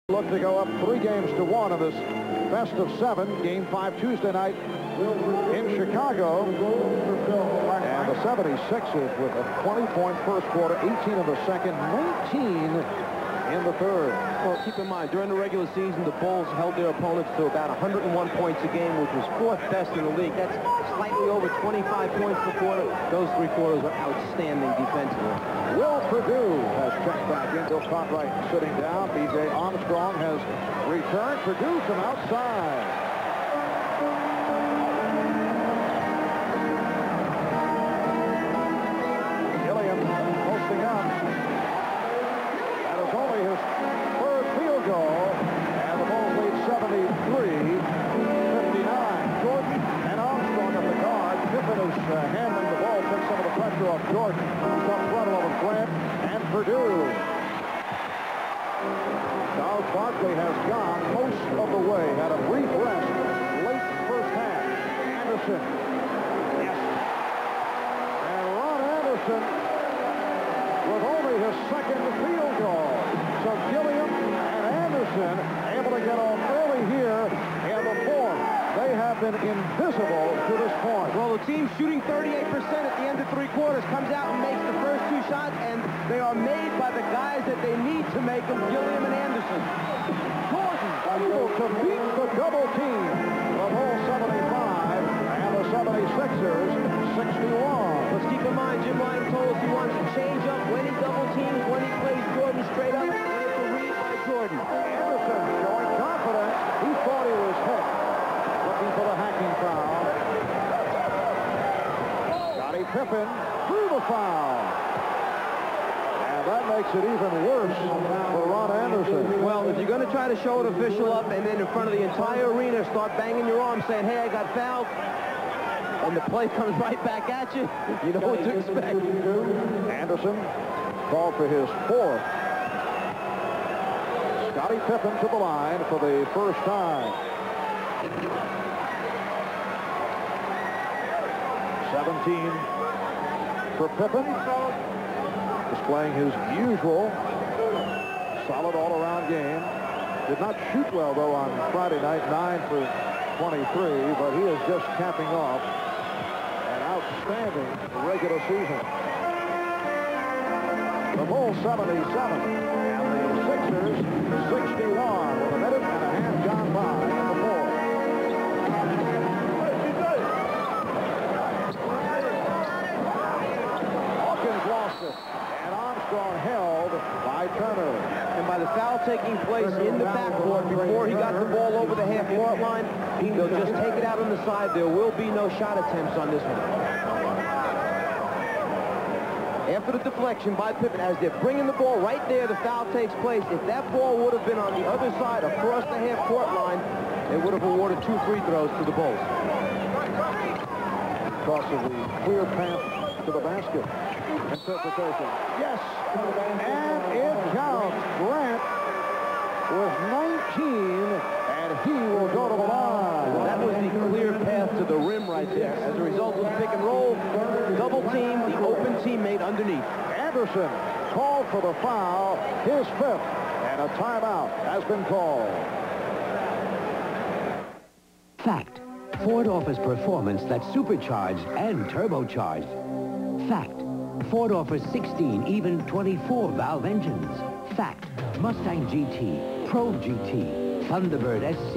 Look to go up 3-1 in this best of 7. Game 5 Tuesday night in Chicago. And the 76ers with a 20-point first quarter, 18 in the second, 19 in the third. Well, keep in mind, during the regular season, the Bulls held their opponents to about 101 points a game, which was 4th best in the league. That's slightly over 25 points per quarter. Those 3 quarters are outstanding defensively. Will Perdue has checked back in. Bill Cartwright sitting down. B.J. Armstrong has returned. Perdue from outside. Gilliam posting up. That is only his 3rd field goal. And the Bulls lead 73-59. Jordan and Armstrong at the guard. Pippen is handling the ball, takes some of the pressure off Jordan. Up front over Grant and Perdue. Charles Barkley has gone most of the way. Had a brief rest late first half. Anderson. Yes. And Ron Anderson with only his 2nd field goal. So Gilliam and Anderson able to get on early here in the 4th. They have been invisible to this point. Well, the team shooting 38% at the end of 3 quarters comes out and makes the first 2 shots, and they are made by the guys that they need to make them, Gilliam and Anderson. Jordan able to beat the double team. The Bulls 75 and the 76ers 61. Let's keep in mind, Jim Ryan told us he wants to change up when he double teams, when he plays Jordan straight up, and it's a read by Jordan. Anderson showing confidence. He thought he was hit. Looking for the hacking foul. Scottie Pippen through the foul. And that makes it even worse for Ron Anderson. Well, if you're going to try to show an official up and then in front of the entire arena start banging your arm saying, hey, I got fouled, and the play comes right back at you, you know what to expect. Anderson called for his 4th. Scottie Pippen to the line for the first time. 17 for Pippen, displaying his usual solid all-around game. Did not shoot well, though, on Friday night, 9 for 23, but he is just capping off an outstanding regular season. The Bulls 77 and the Sixers 61 with a minute and a half gone by in the 4th. Lost it, and Armstrong held by Turner. And by the foul taking place in the backcourt before he got the ball over the half-court line, they'll just take it out on the side. There will be no shot attempts on this one. After the deflection by Pippen, as they're bringing the ball right there, the foul takes place. If that ball would have been on the other side across the half-court line, they would have awarded 2 free throws to the Bulls. Because of the clear path to the basket. Interpretation. Yes, and it counts. Grant with 19, and he will go to the line. Well, that was the clear path to the rim right there. As a result of the pick and roll, double team, the open teammate underneath. Anderson called for the foul, his 5th, and a timeout has been called. Fact. Ford offers performance that's supercharged and turbocharged. Fact. Ford offers 16, even 24-valve engines. Fact. Mustang GT, Probe GT, Thunderbird SC,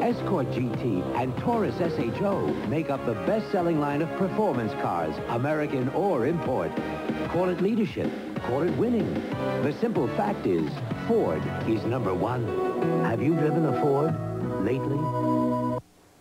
Escort GT, and Taurus SHO make up the best-selling line of performance cars, American or import. Call it leadership. Call it winning. The simple fact is, Ford is #1. Have you driven a Ford lately?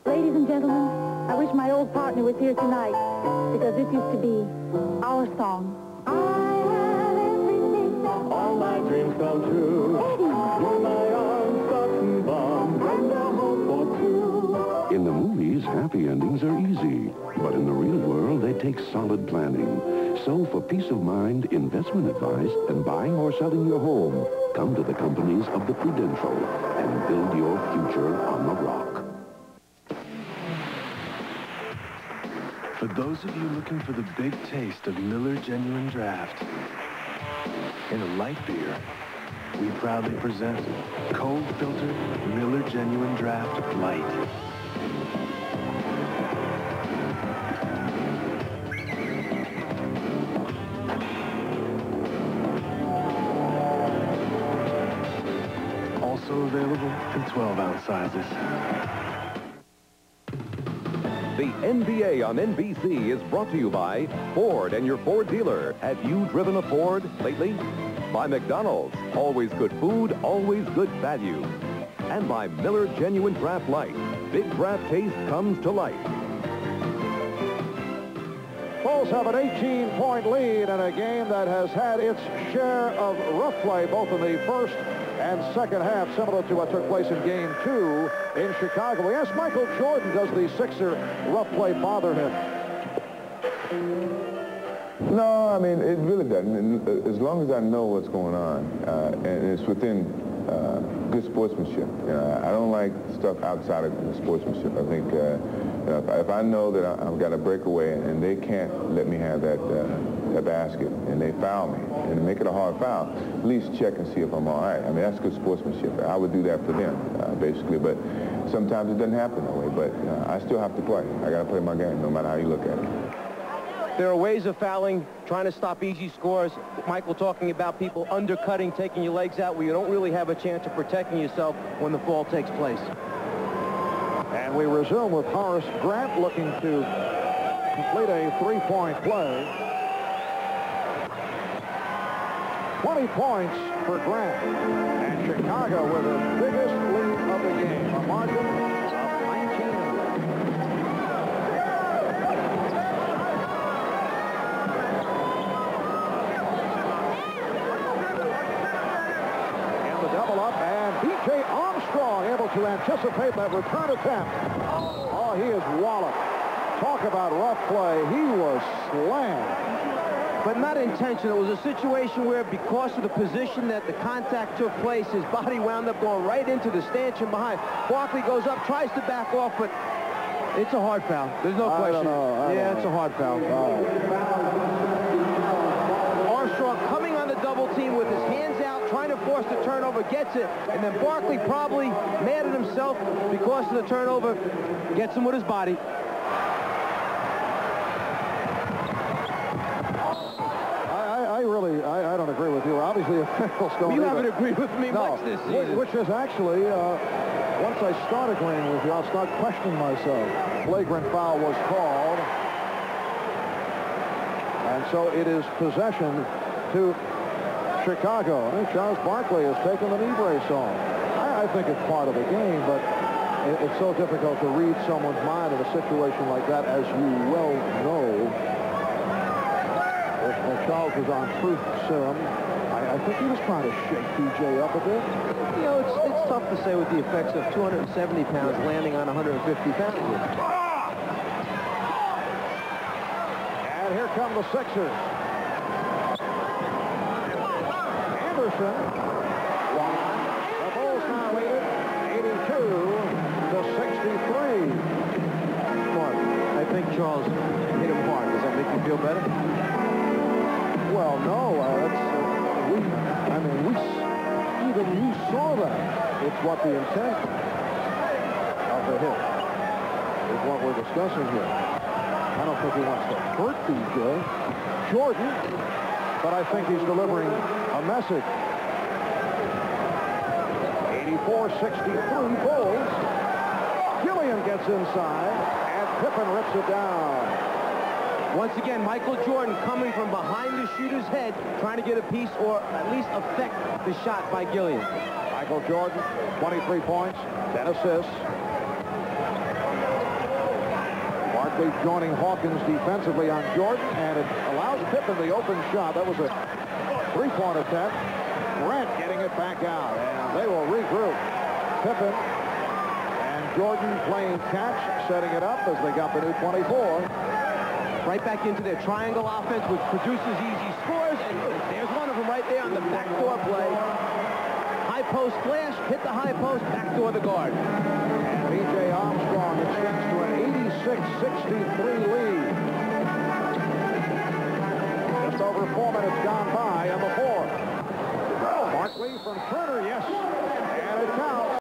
Ladies and gentlemen, I wish my old partner was here tonight, because this used to be our song. I have everything that all my dreams come true. Eddie. In my arms, button bomb, and a home for 2. In the movies, happy endings are easy, but in the real world, they take solid planning. So for peace of mind, investment advice, and buying or selling your home, come to the companies of the Prudential and build your future on the rock. For those of you looking for the big taste of Miller Genuine Draft in a light beer, we proudly present Cold Filter Miller Genuine Draft Light. Also available in 12-ounce sizes. The NBA on NBC is brought to you by Ford and your Ford dealer. Have you driven a Ford lately? By McDonald's, always good food, always good value. And by Miller Genuine Draft Light. Big draft taste comes to life. Bulls have an 18-point lead in a game that has had its share of rough play, both in the first and second half, similar to what took place in Game 2 in Chicago. We asked Michael Jordan, does the Sixer rough play bother him? No, I mean, it really doesn't. As long as I know what's going on, and it's within good sportsmanship. You know, I don't like stuff outside of the sportsmanship. I think if I know that I've got a breakaway and they can't let me have that basket and they foul me and make it a hard foul, at least check and see if I'm all right. I mean, that's good sportsmanship. I would do that for them, basically, but sometimes it doesn't happen that way. But I still have to play. I got to play my game no matter how you look at it. There are ways of fouling, trying to stop easy scores. Michael talking about people undercutting, taking your legs out where you don't really have a chance of protecting yourself when the fall takes place. And we resume with Horace Grant looking to complete a three-point play. 20 points for Grant. And Chicago with the biggest lead of the game, a margin of 19. B.J. Armstrong able to anticipate that return attempt. Oh, he is walloped. Talk about rough play. He was slammed. But not intentional. It was a situation where, because of the position that the contact took place, his body wound up going right into the stanchion behind. Barkley goes up, tries to back off, but it's a hard foul. There's no question. Yeah, it's a hard foul. Armstrong coming on the double team with his hands out, trying to force the turnover, gets it, and then Barkley, probably mad at himself because of the turnover, gets him with his body. I don't agree with you. Obviously, officials don't. You haven't agreed with me much this season. Which is actually, once I start agreeing with you, I'll start questioning myself. Flagrant foul was called. And so it is possession to Chicago. I think Charles Barkley has taken the knee brace off. I think it's part of the game, but it's so difficult to read someone's mind in a situation like that, as you well know. If Charles was on truth serum, I think he was trying to shake B.J. up a bit. You know, it's tough to say with the effects of 270 pounds landing on 150 pounds. And here come the Sixers. Anderson. The Bulls now lead it 82-63. Mark, I think Charles hit him hard. Does that make you feel better? Well, no. Even you saw that. It's what the intent of the hit is what we're discussing here. I don't think he wants to hurt B.J. Jordan, but I think he's delivering a message. 84-63 Bulls. Gillian gets inside, and Pippen rips it down. Once again, Michael Jordan coming from behind the shooter's head, trying to get a piece or at least affect the shot by Gillian. Michael Jordan, 23 points, 10 assists. Barkley joining Hawkins defensively on Jordan, and it allows Pippen the open shot. That was a three-point attempt. Grant getting it back out, and they will regroup. Pippen and Jordan playing catch, setting it up as they got the new 24. Right back into their triangle offense, which produces easy scores, and there's one of them right there on the backdoor play. High post flash, hit the high post, backdoor the guard. And B.J. Armstrong extends to an 86-63 lead. Just over 4 minutes gone by on the fourth. Barkley from Turner, yes. And it's out.